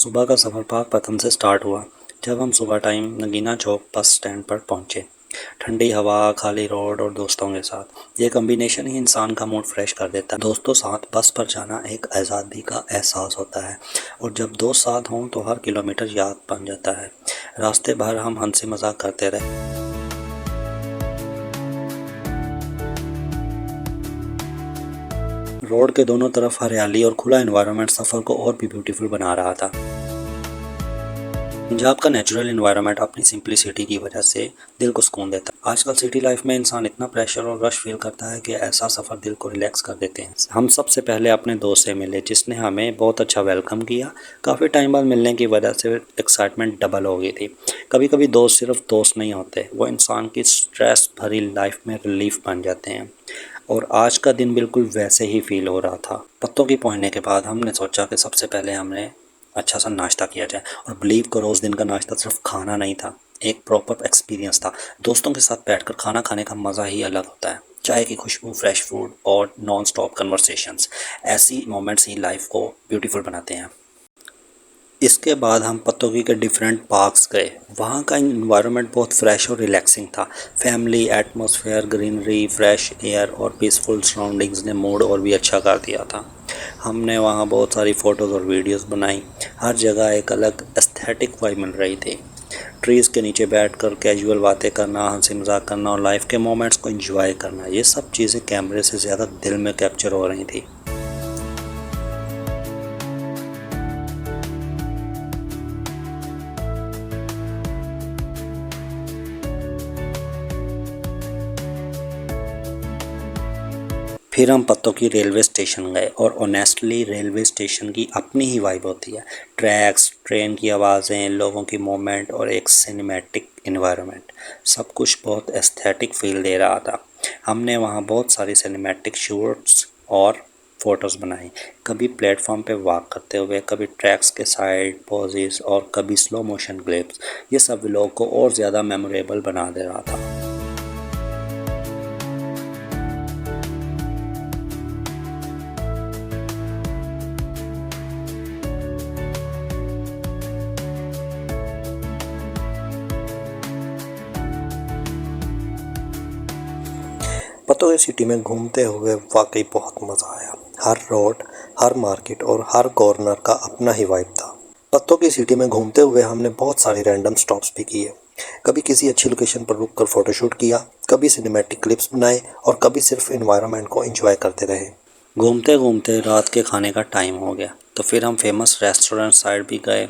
सुबह का सफ़र पाकपतन से स्टार्ट हुआ। जब हम सुबह टाइम नगीना चौक बस स्टैंड पर पहुंचे, ठंडी हवा, खाली रोड और दोस्तों के साथ, ये कॉम्बिनेशन ही इंसान का मूड फ्रेश कर देता है। दोस्तों साथ बस पर जाना एक आज़ादी का एहसास होता है, और जब दोस्त साथ हों तो हर किलोमीटर याद बन जाता है। रास्ते भर हम हंसी मजाक करते रहे। रोड के दोनों तरफ हरियाली और खुला एनवायरनमेंट सफ़र को और भी ब्यूटीफुल बना रहा था। पंजाब का नेचुरल एनवायरनमेंट अपनी सिंप्लिसिटी की वजह से दिल को सुकून देता है। आजकल सिटी लाइफ में इंसान इतना प्रेशर और रश फील करता है कि ऐसा सफ़र दिल को रिलैक्स कर देते हैं। हम सबसे पहले अपने दोस्त से मिले, जिसने हमें बहुत अच्छा वेलकम किया। काफ़ी टाइम बाद मिलने की वजह से एक्साइटमेंट डबल हो गई थी। कभी कभी दोस्त सिर्फ दोस्त नहीं होते, वो इंसान की स्ट्रेस भरी लाइफ में रिलीफ बन जाते हैं। और आज का दिन बिल्कुल वैसे ही फील हो रहा था। पत्तों की पहुंचने के बाद हमने सोचा कि सबसे पहले हमने अच्छा सा नाश्ता किया जाए, और बिलीव करो उस दिन का नाश्ता सिर्फ खाना नहीं था, एक प्रॉपर एक्सपीरियंस था। दोस्तों के साथ बैठकर खाना खाने का मज़ा ही अलग होता है। चाय की खुशबू, फ्रेश फूड और नॉन स्टॉप कन्वर्सेशंस, ऐसी मोमेंट्स ही लाइफ को ब्यूटीफुल बनाते हैं। इसके बाद हम पत्तोगी के डिफरेंट पार्क्स गए। वहाँ का इन्वायरमेंट बहुत फ्रेश और रिलैक्सिंग था। Family atmosphere, greenery, fresh air और पीसफुल सराउंडिंग्स ने मूड और भी अच्छा कर दिया था। हमने वहाँ बहुत सारी फ़ोटोज़ और वीडियोस बनाई। हर जगह एक अलग एस्थेटिक वाइब मिल रही थी। ट्रीज़ के नीचे बैठकर कैजुअल बातें करना, हंसी मजाक करना और लाइफ के मोमेंट्स को एंजॉय करना, ये सब चीज़ें कैमरे से ज़्यादा दिल में कैप्चर हो रही थी। फिर हम पत्तों की रेलवे स्टेशन गए, और ऑनेस्टली रेलवे स्टेशन की अपनी ही वाइब होती है। ट्रैक्स, ट्रेन की आवाज़ें, लोगों की मूवमेंट और एक सिनेमैटिक एनवायरनमेंट, सब कुछ बहुत एस्थेटिक फील दे रहा था। हमने वहाँ बहुत सारी सिनेमैटिक शूट्स और फ़ोटोज़ बनाई, कभी प्लेटफॉर्म पे वॉक करते हुए, कभी ट्रैक्स के साइड पोजेस और कभी स्लो मोशन क्लिप्स। ये सब व्लॉग को और ज़्यादा मेमोरेबल बना दे रहा था। पतों की सिटी में घूमते हुए वाकई बहुत मज़ा आया। हर रोड, हर मार्केट और हर कॉर्नर का अपना ही वाइब था। पत्तों की सिटी में घूमते हुए हमने बहुत सारी रैंडम स्टॉप्स भी किए। कभी किसी अच्छी लोकेशन पर रुककर फ़ोटोशूट किया, कभी सिनेमैटिक क्लिप्स बनाए और कभी सिर्फ एनवायरनमेंट को एंजॉय करते रहे। घूमते घूमते रात के खाने का टाइम हो गया, तो फिर हम फेमस रेस्टोरेंट साइड भी गए,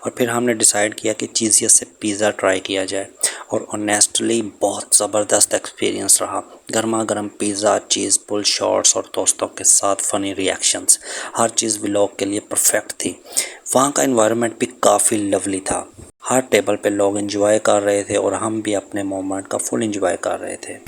और फिर हमने डिसाइड किया कि चीज़ियस से पिज़्ज़ा ट्राई किया जाए। और ऑनेस्टली बहुत ज़बरदस्त एक्सपीरियंस रहा। गर्मा गर्म पिज़्ज़ा, चीज़ पुल शॉट्स और दोस्तों के साथ फ़नी रिएक्शंस, हर चीज़ व्लॉग के लिए परफेक्ट थी। वहाँ का एनवायरनमेंट भी काफ़ी लवली था। हर टेबल पे लोग एंजॉय कर रहे थे, और हम भी अपने मोमेंट का फुल एंजॉय कर रहे थे।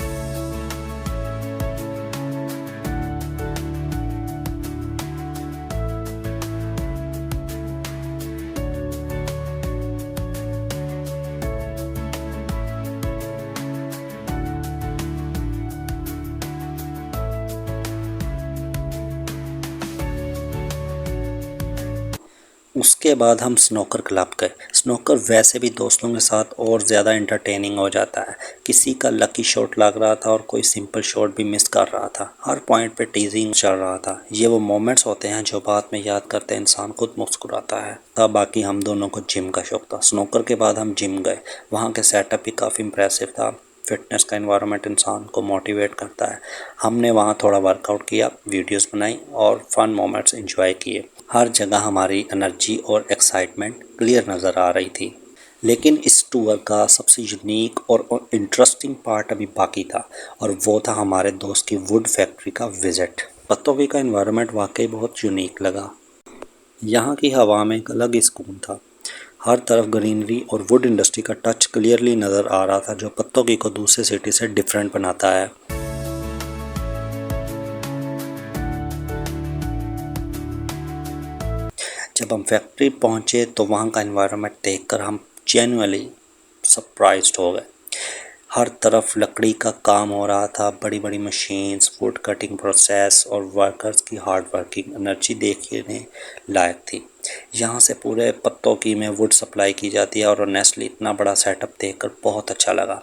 उसके बाद हम स्नोकर क्लब गए। स्नोकर वैसे भी दोस्तों के साथ और ज़्यादा इंटरटेनिंग हो जाता है। किसी का लकी शॉट लग रहा था और कोई सिंपल शॉट भी मिस कर रहा था। हर पॉइंट पे टीजिंग चल रहा था। ये वो मोमेंट्स होते हैं जो बाद में याद करते इंसान खुद मुस्कुराता है। बाकी हम दोनों को जिम का शौक था। स्नोकर के बाद हम जिम गए। वहाँ के सेटअप भी काफ़ी इम्प्रेसिव था। फिटनेस का एनवायरनमेंट इंसान को मोटिवेट करता है। हमने वहाँ थोड़ा वर्कआउट किया, वीडियोस बनाई और फन मोमेंट्स एंजॉय किए। हर जगह हमारी एनर्जी और एक्साइटमेंट क्लियर नज़र आ रही थी। लेकिन इस टूर का सबसे यूनिक और इंटरेस्टिंग पार्ट अभी बाकी था, और वो था हमारे दोस्त की वुड फैक्ट्री का विज़िट। पत्तोगी का एनवायरनमेंट वाकई बहुत यूनिक लगा। यहाँ की हवा में एक अलग ही सुकून था। हर तरफ ग्रीनरी और वुड इंडस्ट्री का टच क्लियरली नज़र आ रहा था, जो पत्तोगी को दूसरे सिटी से डिफरेंट बनाता है। जब हम फैक्ट्री पहुंचे तो वहाँ का एनवायरनमेंट देखकर हम जेन्युइनली सरप्राइज्ड हो गए। हर तरफ लकड़ी का काम हो रहा था, बड़ी बड़ी मशीन्स, वुड कटिंग प्रोसेस और वर्कर्स की हार्ड वर्किंग एनर्जी देखने लायक थी। यहाँ से पूरे पत्तों की में वुड सप्लाई की जाती है और ऑनेस्टली इतना बड़ा सेटअप देखकर बहुत अच्छा लगा।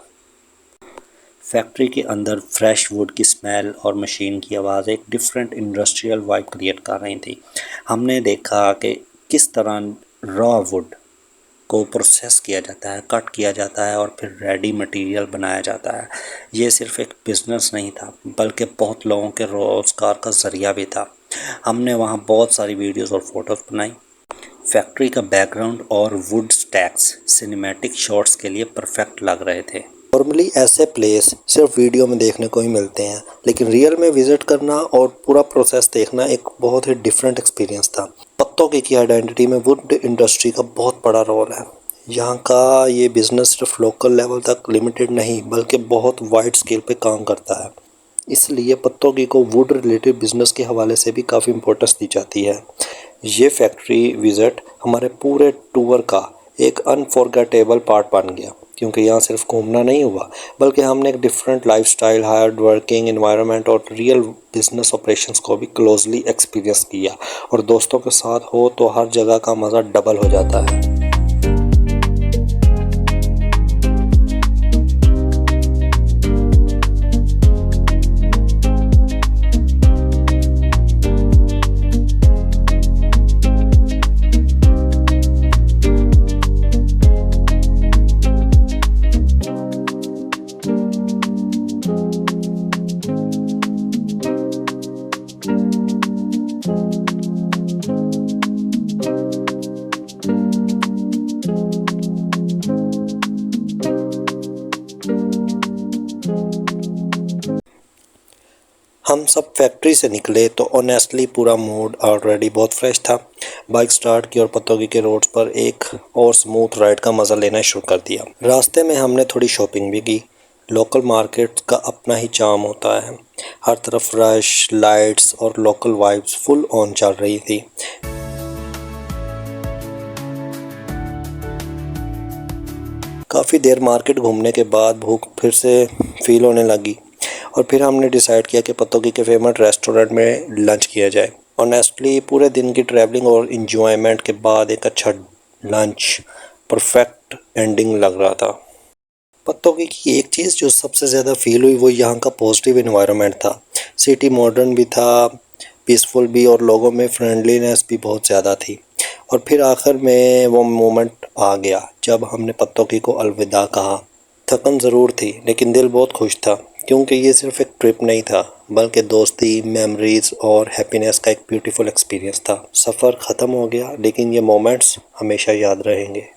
फैक्ट्री के अंदर फ्रेश वुड की स्मेल और मशीन की आवाज़ एक डिफरेंट इंडस्ट्रियल वाइब क्रिएट कर रही थी। हमने देखा कि किस तरह रॉ वुड को प्रोसेस किया जाता है, कट किया जाता है और फिर रेडी मटेरियल बनाया जाता है। ये सिर्फ एक बिज़नेस नहीं था बल्कि बहुत लोगों के रोज़गार का ज़रिया भी था। हमने वहाँ बहुत सारी वीडियोस और फोटोज़ बनाई। फैक्ट्री का बैकग्राउंड और वुड स्टैक्स सिनेमैटिक शॉट्स के लिए परफेक्ट लग रहे थे। नॉर्मली ऐसे प्लेस सिर्फ वीडियो में देखने को ही मिलते हैं, लेकिन रियल में विजिट करना और पूरा प्रोसेस देखना एक बहुत ही डिफरेंट एक्सपीरियंस था। पत्तों की आइडेंटिटी में वुड इंडस्ट्री का बहुत बड़ा रोल है। यहाँ का ये बिज़नेस सिर्फ लोकल लेवल तक लिमिटेड नहीं बल्कि बहुत वाइड स्केल पे काम करता है। इसलिए पत्तों को वुड रिलेटेड बिजनेस के हवाले से भी काफ़ी इम्पोर्टेंस दी जाती है। ये फैक्ट्री विज़िट हमारे पूरे टूर का एक अनफॉरगेटेबल पार्ट बन गया, क्योंकि यहाँ सिर्फ घूमना नहीं हुआ बल्कि हमने एक different lifestyle, hard working environment और रियल बिजनेस ऑपरेशंस को भी क्लोजली एक्सपीरियंस किया। और दोस्तों के साथ हो तो हर जगह का मज़ा डबल हो जाता है। हम सब फैक्ट्री से निकले तो ऑनेस्टली पूरा मूड ऑलरेडी बहुत फ्रेश था। बाइक स्टार्ट की और पत्तोगी के रोड्स पर एक और स्मूथ राइड का मज़ा लेना शुरू कर दिया। रास्ते में हमने थोड़ी शॉपिंग भी की। लोकल मार्केट का अपना ही चार्म होता है। हर तरफ रश, लाइट्स और लोकल वाइब्स फुल ऑन चल रही थी। काफ़ी देर मार्केट घूमने के बाद भूख फिर से फील होने लगी और फिर हमने डिसाइड किया कि पत्तोगी के फेमस रेस्टोरेंट में लंच किया जाए। ऑनेस्टली पूरे दिन की ट्रैवलिंग और इन्जॉयमेंट के बाद एक अच्छा लंच परफेक्ट एंडिंग लग रहा था। पत्तोगी की एक चीज़ जो सबसे ज़्यादा फील हुई वो यहाँ का पॉजिटिव एनवायरनमेंट था। सिटी मॉडर्न भी था, पीसफुल भी और लोगों में फ्रेंडलीनेस भी बहुत ज़्यादा थी। और फिर आखिर में वो मोमेंट आ गया जब हमने पत्तोगी को अलविदा कहा। थकन ज़रूर थी लेकिन दिल बहुत खुश था, क्योंकि ये सिर्फ एक ट्रिप नहीं था बल्कि दोस्ती, मेमोरीज और हैप्पीनेस का एक ब्यूटीफुल एक्सपीरियंस था। सफ़र ख़त्म हो गया लेकिन ये मोमेंट्स हमेशा याद रहेंगे।